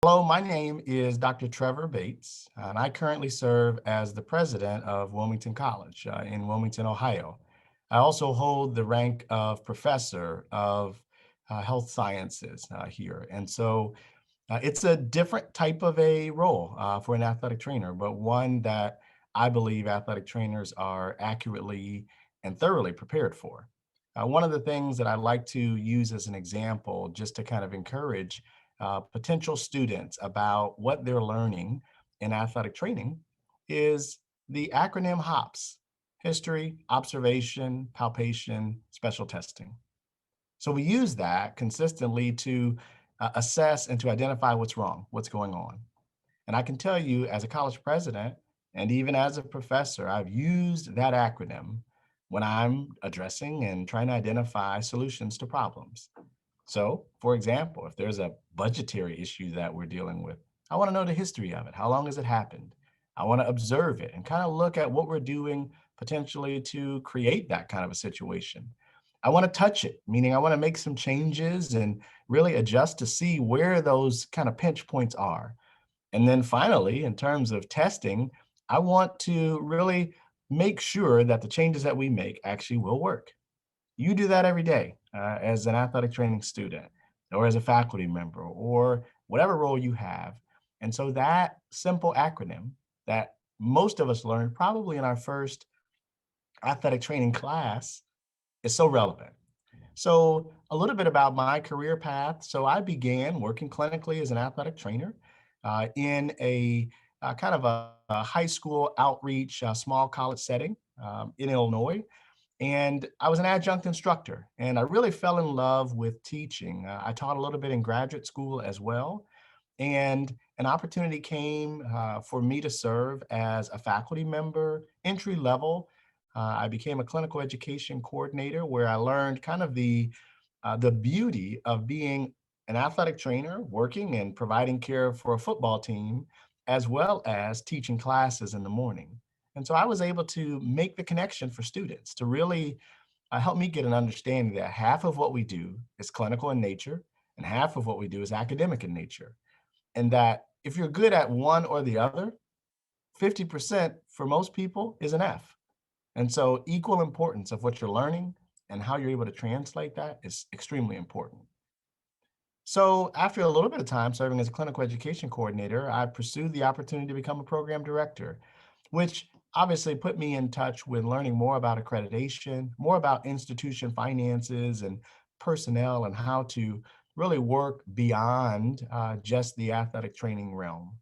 Hello, my name is Dr. Trevor Bates, and I currently serve as the president of Wilmington College in Wilmington, Ohio. I also hold the rank of professor of health sciences here. It's a different type of a role for an athletic trainer, but one that I believe athletic trainers are accurately and thoroughly prepared for. One of the things that I like to use as an example, just to kind of encourage potential students about what they're learning in athletic training, is the acronym HOPS: history, observation, palpation, special testing. So we use that consistently to assess and to identify what's wrong, what's going on. And I can tell you, as a college president and even as a professor, I've used that acronym when I'm addressing and trying to identify solutions to problems. So, for example, if there's a budgetary issue that we're dealing with, I want to know the history of it. How long has it happened? I want to observe it and kind of look at what we're doing potentially to create that kind of a situation. I want to touch it, meaning I want to make some changes and really adjust to see where those kind of pinch points are. And then finally, in terms of testing, I want to really make sure that the changes that we make actually will work. You do that every day as an athletic training student or as a faculty member or whatever role you have. And so that simple acronym that most of us learned probably in our first athletic training class is so relevant. So, a little bit about my career path. So, I began working clinically as an athletic trainer in a kind of a high school outreach, small college setting in Illinois. And I was an adjunct instructor, and I really fell in love with teaching. I taught a little bit in graduate school as well. And an opportunity came for me to serve as a faculty member, entry level. I became a clinical education coordinator where I learned kind of the beauty of being an athletic trainer, working and providing care for a football team, as well as teaching classes in the morning. And so I was able to make the connection for students to really help me get an understanding that half of what we do is clinical in nature and half of what we do is academic in nature. And that if you're good at one or the other, 50% for most people is an F. And so equal importance of what you're learning and how you're able to translate that is extremely important. So after a little bit of time serving as a clinical education coordinator, I pursued the opportunity to become a program director, which obviously put me in touch with learning more about accreditation, more about institution finances and personnel, and how to really work beyond just the athletic training realm.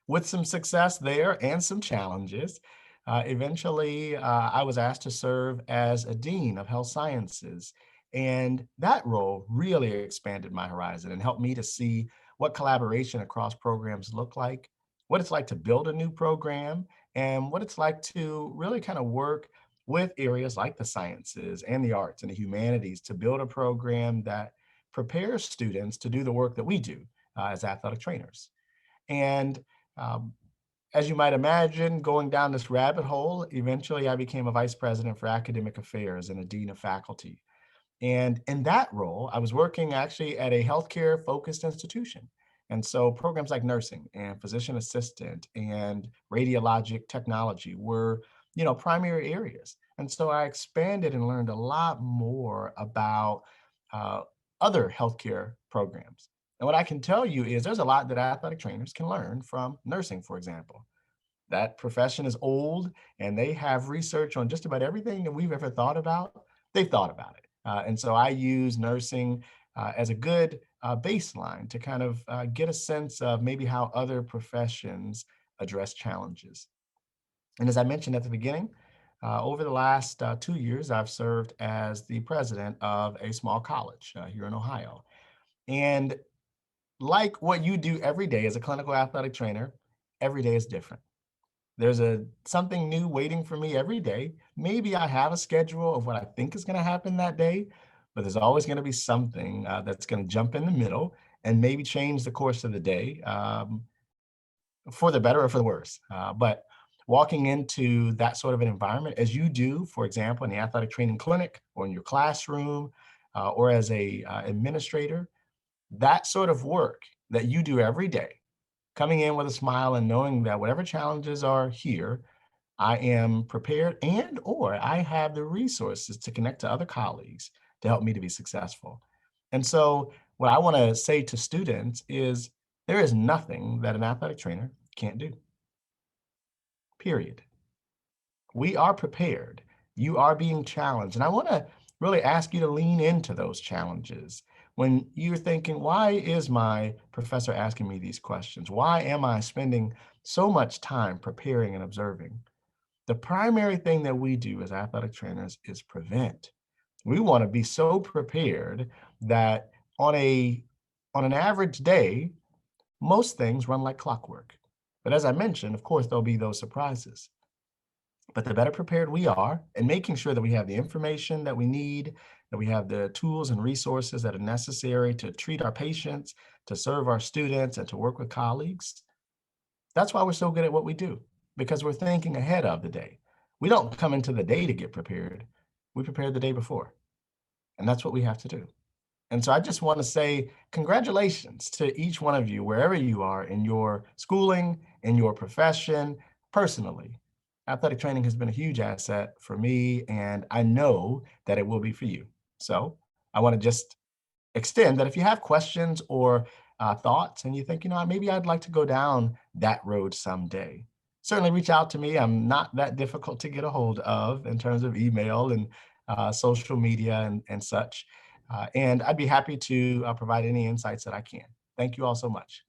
With some success there and some challenges, eventually I was asked to serve as a dean of health sciences. And that role really expanded my horizon and helped me to see what collaboration across programs look like, what it's like to build a new program, and what it's like to really kind of work with areas like the sciences and the arts and the humanities to build a program that prepares students to do the work that we do as athletic trainers. And um, as you might imagine, going down this rabbit hole, eventually I became a vice president for academic affairs and a dean of faculty. And in that role, I was working actually at a healthcare focused institution. And so programs like nursing and physician assistant and radiologic technology were, primary areas. And so I expanded and learned a lot more about uh, other healthcare programs. And what I can tell you is there's a lot that athletic trainers can learn from nursing, for example. That profession is old and they have research on just about everything that we've ever thought about. They've thought about it. And so I use nursing as a good baseline to kind of get a sense of maybe how other professions address challenges. And as I mentioned at the beginning, over the last 2 years, I've served as the president of a small college here in Ohio. And like what you do every day as a clinical athletic trainer, every day is different. There's something new waiting for me every day. Maybe I have a schedule of what I think is going to happen that day, but there's always going to be something that's going to jump in the middle and maybe change the course of the day for the better or for the worse. But walking into that sort of an environment, as you do, for example, in the athletic training clinic or in your classroom or as a administrator, that sort of work that you do every day, coming in with a smile and knowing that whatever challenges are here, I am prepared and or I have the resources to connect to other colleagues to help me to be successful. And so what I want to say to students is there is nothing that an athletic trainer can't do. Period. We are prepared. You are being challenged. And I want to really ask you to lean into those challenges. When you're thinking, why is my professor asking me these questions? Why am I spending so much time preparing and observing? The primary thing that we do as athletic trainers is prevent. We want to be so prepared that on a on an average day, most things run like clockwork. But as I mentioned, of course, there'll be those surprises. But the better prepared we are, and making sure that we have the information that we need, that we have the tools and resources that are necessary to treat our patients, to serve our students, and to work with colleagues, that's why we're so good at what we do, because we're thinking ahead of the day. We don't come into the day to get prepared. We prepare the day before. And that's what we have to do. And so I just want to say congratulations to each one of you, wherever you are in your schooling, in your profession, personally. Athletic training has been a huge asset for me, and I know that it will be for you. So I want to just extend that if you have questions or thoughts and you think, maybe I'd like to go down that road someday, certainly reach out to me. I'm not that difficult to get a hold of in terms of email and social media and such. And I'd be happy to provide any insights that I can. Thank you all so much.